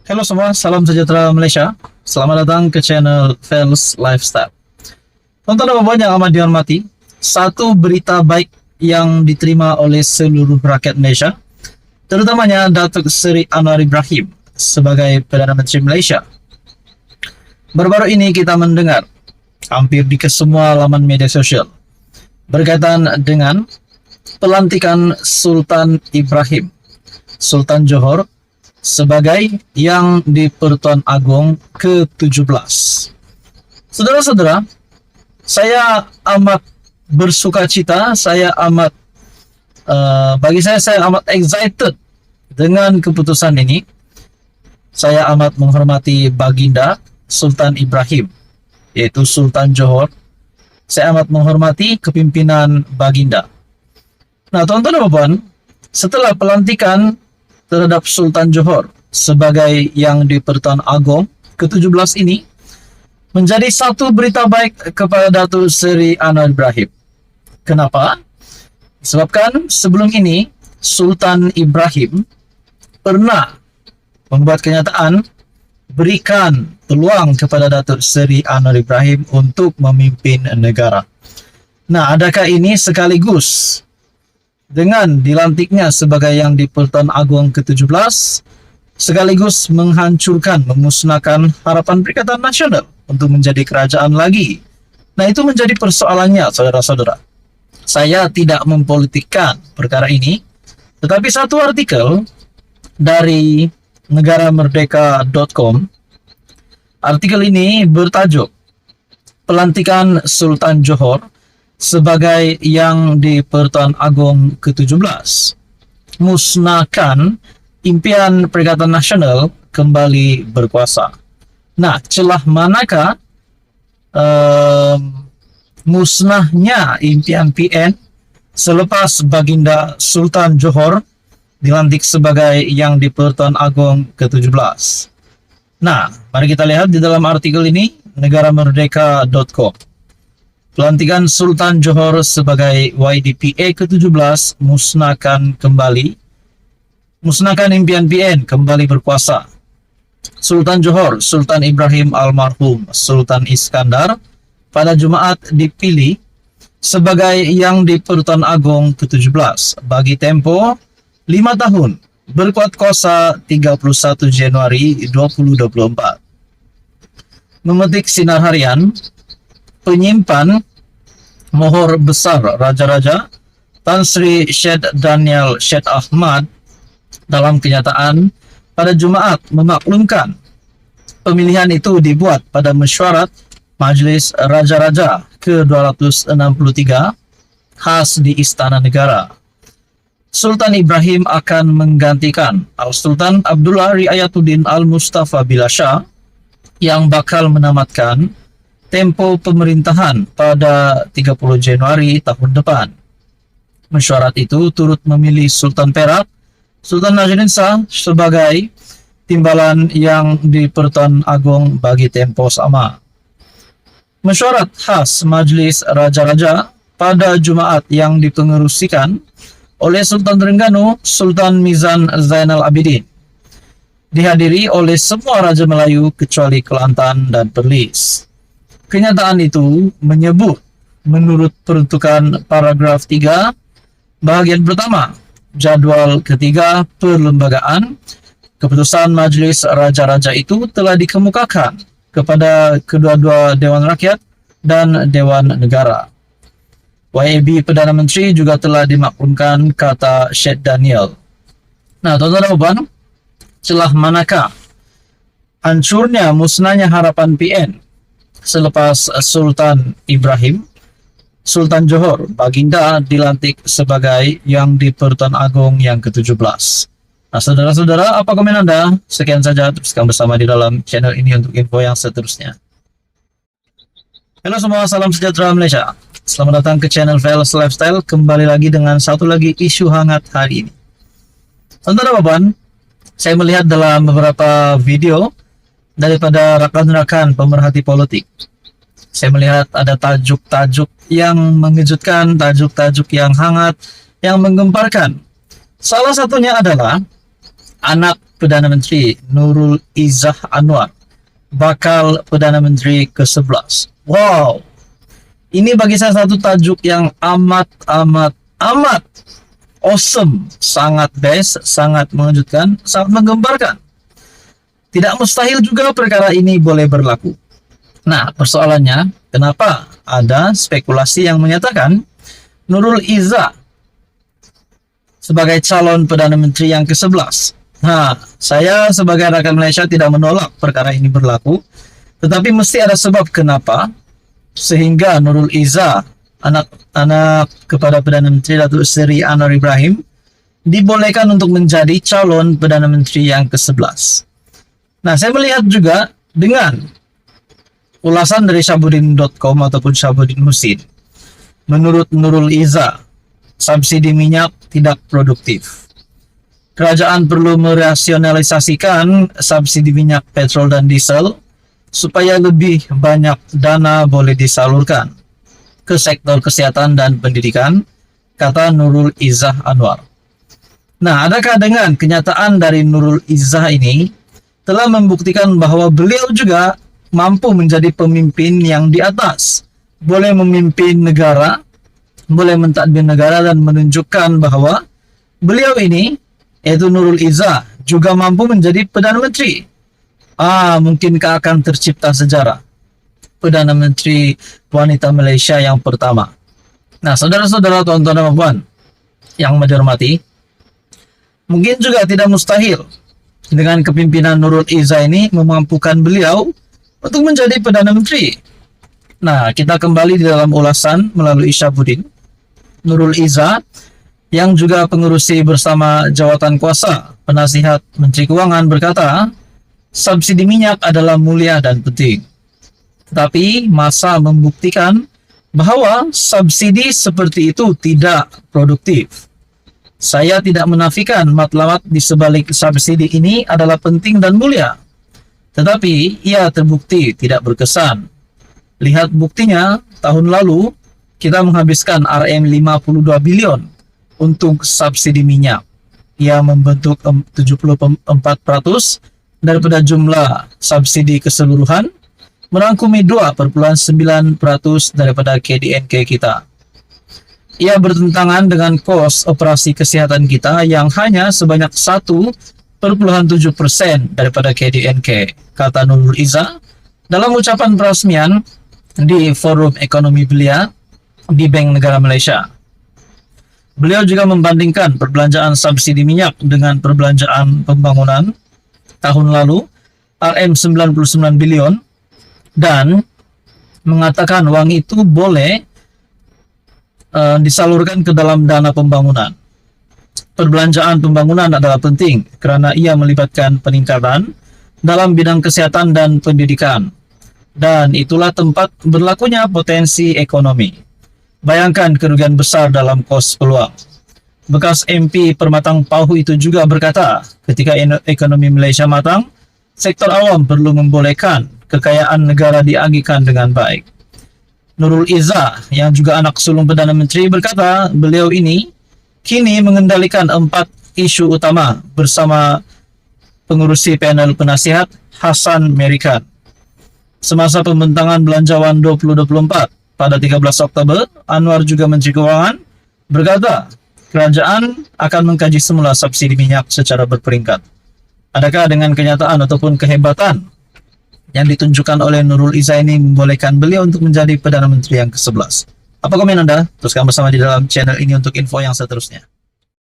Halo semua, salam sejahtera Malaysia. Selamat datang ke channel Fels Lifestyle. Tonton dan bapak yang amat dihormati, satu berita baik yang diterima oleh seluruh rakyat Malaysia, terutamanya Datuk Seri Anwar Ibrahim sebagai Perdana Menteri Malaysia. Baru-baru ini kita mendengar hampir di kesemua laman media sosial berkaitan dengan pelantikan Sultan Ibrahim, Sultan Johor, sebagai yang di-Pertuan Agong ke-17. Saudara-saudara, saya amat bersuka cita, bagi saya amat excited dengan keputusan ini. Saya amat menghormati Baginda Sultan Ibrahim, yaitu Sultan Johor. Saya amat menghormati kepimpinan Baginda. Nah, tuan-tuan dan puan, setelah pelantikan terhadap Sultan Johor sebagai yang di-Pertuan Agong ke-17 ini menjadi satu berita baik kepada Datuk Seri Anwar Ibrahim. Kenapa? Sebabkan sebelum ini Sultan Ibrahim pernah membuat kenyataan berikan peluang kepada Datuk Seri Anwar Ibrahim untuk memimpin negara. Nah, adakah ini sekaligus dengan dilantiknya sebagai yang di-Pertuan Agong ke-17 sekaligus menghancurkan, memusnahkan harapan Perikatan Nasional untuk menjadi kerajaan lagi? Nah, itu menjadi persoalannya, saudara-saudara. Saya tidak mempolitikkan perkara ini, tetapi satu artikel dari negaramerdeka.com, artikel ini bertajuk Pelantikan Sultan Johor sebagai yang di-Pertuan Agong ke-17, musnahkan impian Perikatan Nasional kembali berkuasa. Nah, celah manakah musnahnya impian PN selepas Baginda Sultan Johor dilantik sebagai yang di-Pertuan Agong ke-17? Nah, mari kita lihat di dalam artikel ini, negaramerdeka.com. Pelantikan Sultan Johor sebagai YDPA ke-17 musnahkan impian PN kembali berkuasa. Sultan Johor, Sultan Ibrahim almarhum Sultan Iskandar, pada Jumaat dipilih sebagai yang di-Pertuan Agong ke-17 bagi tempo 5 tahun berkuat kuasa 31 Januari 2024. Memetik sinar harian, penyimpan mohor besar Raja-Raja Tan Sri Syed Daniel Syed Ahmad dalam kenyataan pada Jumaat memaklumkan pemilihan itu dibuat pada mesyuarat Majlis Raja-Raja ke-263 khas di Istana Negara. Sultan Ibrahim akan menggantikan Al-Sultan Abdullah Riayatuddin Al-Mustafa Billah Shah yang bakal menamatkan tempo pemerintahan pada 30 Januari tahun depan. Mesyuarat itu turut memilih Sultan Perak, Sultan Najmuddin Shah sebagai timbalan yang di-Pertuan Agong bagi tempo sama. Mesyuarat khas Majlis Raja-Raja pada Jumaat yang dipengerusikan oleh Sultan Terengganu Sultan Mizan Zainal Abidin dihadiri oleh semua Raja Melayu kecuali Kelantan dan Perlis. Kenyataan itu menyebut menurut peruntukan paragraf 3 bahagian pertama jadwal ketiga perlembagaan, keputusan Majlis Raja-Raja itu telah dikemukakan kepada kedua-dua Dewan Rakyat dan Dewan Negara. YAB Perdana Menteri juga telah dimaklumkan, kata Syed Daniel. Nah, tuan-tuan dan puan, celah manakah hancurnya musnahnya harapan PN selepas Sultan Ibrahim, Sultan Johor, Baginda dilantik sebagai yang di-Pertuan Agong yang ke-17. Nah, saudara-saudara, apa komen Anda? Sekian saja, teruskan bersama di dalam channel ini untuk info yang seterusnya. Halo semua, salam sejahtera Malaysia. Selamat datang ke channel Fels Lifestyle. Kembali lagi dengan satu lagi isu hangat hari ini. Tuan-tuan dan puan, Saya melihat dalam beberapa video daripada rekan-rekan pemerhati politik, saya melihat ada tajuk-tajuk yang mengejutkan, tajuk-tajuk yang hangat, yang menggemparkan. Salah satunya adalah anak Perdana Menteri Nurul Izzah Anwar bakal Perdana Menteri ke-11. Wow, ini bagi saya satu tajuk yang amat awesome, sangat best, sangat mengejutkan, sangat menggemparkan. Tidak mustahil juga perkara ini boleh berlaku. Nah, persoalannya, kenapa ada spekulasi yang menyatakan Nurul Izzah sebagai calon Perdana Menteri yang ke-11? Nah, saya sebagai rakyat Malaysia tidak menolak perkara ini berlaku, tetapi mesti ada sebab kenapa sehingga Nurul Izzah, anak kepada Perdana Menteri Datuk Seri Anwar Ibrahim, dibolehkan untuk menjadi calon Perdana Menteri yang ke-11. Nah, saya melihat juga dengan ulasan dari Syahbudin.com ataupun Syahbudin Husin. Menurut Nurul Izzah, subsidi minyak tidak produktif. Kerajaan perlu merasionalisasikan subsidi minyak petrol dan diesel supaya lebih banyak dana boleh disalurkan ke sektor kesehatan dan pendidikan, kata Nurul Izzah Anwar. Nah, adakah dengan kenyataan dari Nurul Izzah ini telah membuktikan bahwa beliau juga mampu menjadi pemimpin yang di atas, boleh memimpin negara, boleh mentadbir negara dan menunjukkan bahwa beliau ini, yaitu Nurul Izzah, juga mampu menjadi Perdana Menteri. Mungkinkah akan tercipta sejarah Perdana Menteri wanita Malaysia yang pertama? Nah, saudara-saudara, tuan-tuan dan puan yang menghormati, mungkin juga tidak mustahil dengan kepimpinan Nurul Izzah ini memampukan beliau untuk menjadi Perdana Menteri. Nah, kita kembali di dalam ulasan melalui Syahbudin. Nurul Izzah yang juga pengurusi bersama jawatan kuasa penasihat Menteri Keuangan berkata, subsidi minyak adalah mulia dan penting. Tetapi masa membuktikan bahwa subsidi seperti itu tidak produktif. Saya tidak menafikan matlamat di sebalik subsidi ini adalah penting dan mulia. Tetapi ia terbukti tidak berkesan. Lihat buktinya, tahun lalu kita menghabiskan RM52 bilion untuk subsidi minyak. Ia membentuk 74% daripada jumlah subsidi keseluruhan, merangkumi 2,9% daripada KDNK kita. Ia bertentangan dengan kos operasi kesihatan kita yang hanya sebanyak 1,7% daripada KDNK, kata Nurul Izzah dalam ucapan peresmian di Forum Ekonomi Belia di Bank Negara Malaysia. Beliau juga membandingkan perbelanjaan subsidi minyak dengan perbelanjaan pembangunan tahun lalu, RM99 bilion, dan mengatakan wang itu boleh disalurkan ke dalam dana pembangunan. Perbelanjaan pembangunan adalah penting kerana ia melibatkan peningkatan dalam bidang kesehatan dan pendidikan, dan itulah tempat berlakunya potensi ekonomi. Bayangkan kerugian besar dalam kos peluang. Bekas MP Permatang Pauh itu juga berkata, ketika ekonomi Malaysia matang, sektor awam perlu membolehkan kekayaan negara diagihkan dengan baik. Nurul Izzah yang juga anak sulung Perdana Menteri berkata, beliau ini kini mengendalikan 4 isu utama bersama pengurusi panel penasihat Hasan Merikan. Semasa pembentangan Belanjawan 2024 pada 13 Oktober, Anwar juga Menteri Keuangan berkata, kerajaan akan mengkaji semula subsidi minyak secara berperingkat. Adakah dengan kenyataan ataupun kehebatan yang ditunjukkan oleh Nurul Izzah ini membolehkan beliau untuk menjadi Perdana Menteri yang ke-11? Apa komen Anda? Teruskan bersama di dalam channel ini untuk info yang seterusnya.